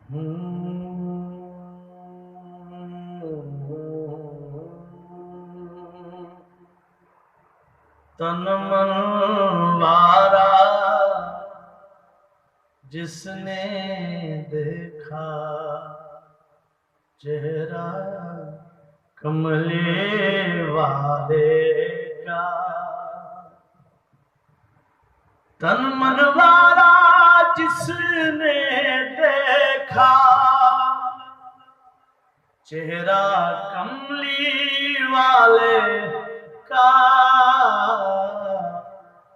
تن من وارا جس نے دیکھا چہرہ کملی والے کا، تن من وارا جس نے دیکھا چہرہ کملی والے کا،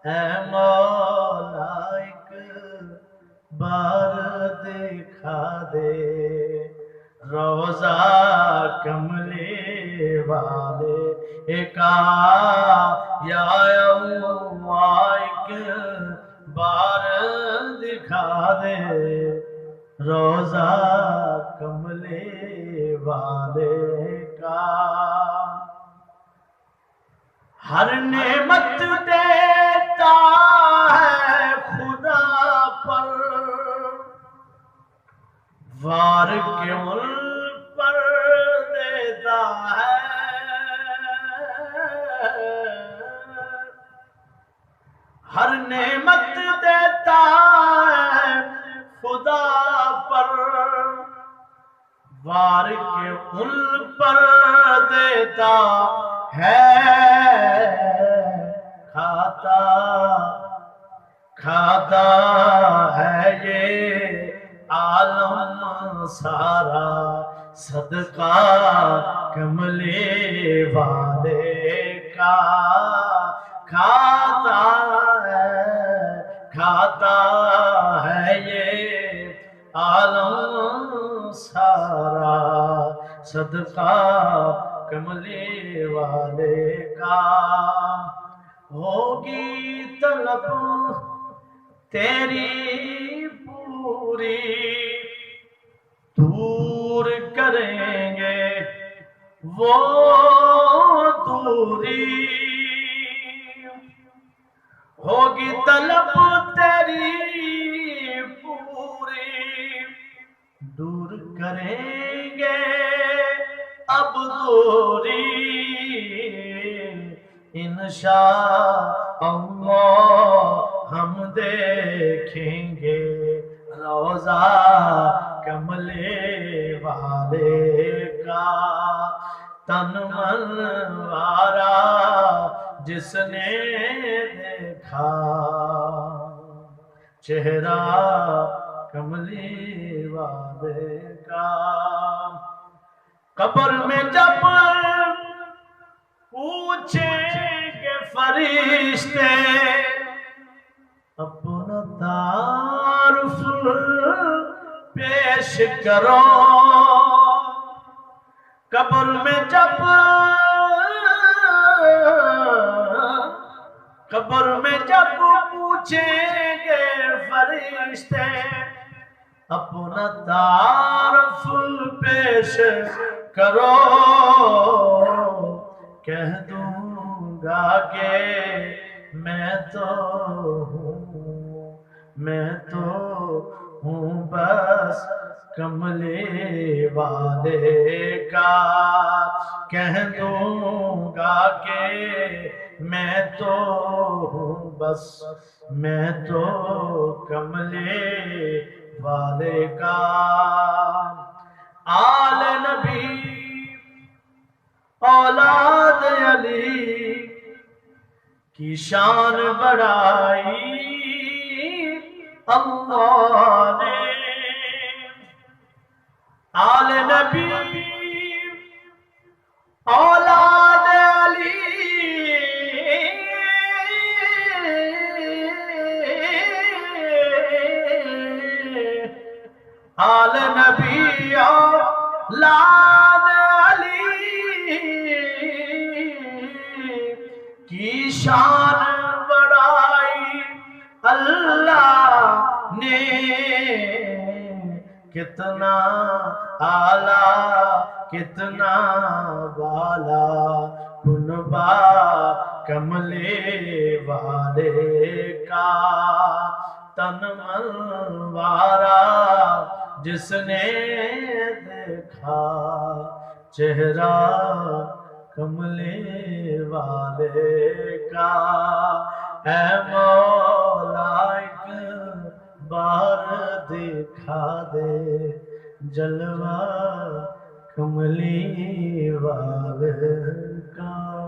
اے مولا ایک بار دکھا دے روضہ کملی والے کا، یا اللہ ایک بار دکھا دے روضہ کملی والے کا۔ ہر نعمت دیتا ہے خدا پر، وار کیوں پر دیتا ہے، ہر نعمت دیتا ہے خدا پر، وار کے ان پر دیتا ہے، کھاتا ہے یہ عالم سارا صدقہ کملی والے کا، کھاتا ہے یہ عالم سارا صدقہ کملی والے کا۔ ہوگی طلب تیری پوری دور کریں گے وہ دوری، ہوگی طلب تیری پوری دور کریں گے اب دوری، انشاءاللہ ہم دیکھیں گے روضہ کملی والے کا، تن من وارا جس نے دیکھا چہرہ کملی والے کا۔ قبر میں جب پوچھیں گے فرشتے اپنا تعارف پیش کرو، قبر میں جب پوچھیں گے فرشتے اپنا تعارف پیش کرو، کہہ دوں گا کہ میں تو ہوں بس کملی والے کا، کہہ دوں گا کہ میں تو ہوں بس کملی والے کا۔ آل نبی اولاد علی کی شان بڑھائی اللہ نے، آل نبی اولاد علی آل نبی اولاد علی کی شان بڑھائی اللہ نے، کتنا اعلیٰ کتنا والا کنبہ کملی والے کا، تن من وارا جس نے دیکھا چہرہ کملے والے کا، اے مولا ایک بار دکھا دے جلوہ کملی والے کا۔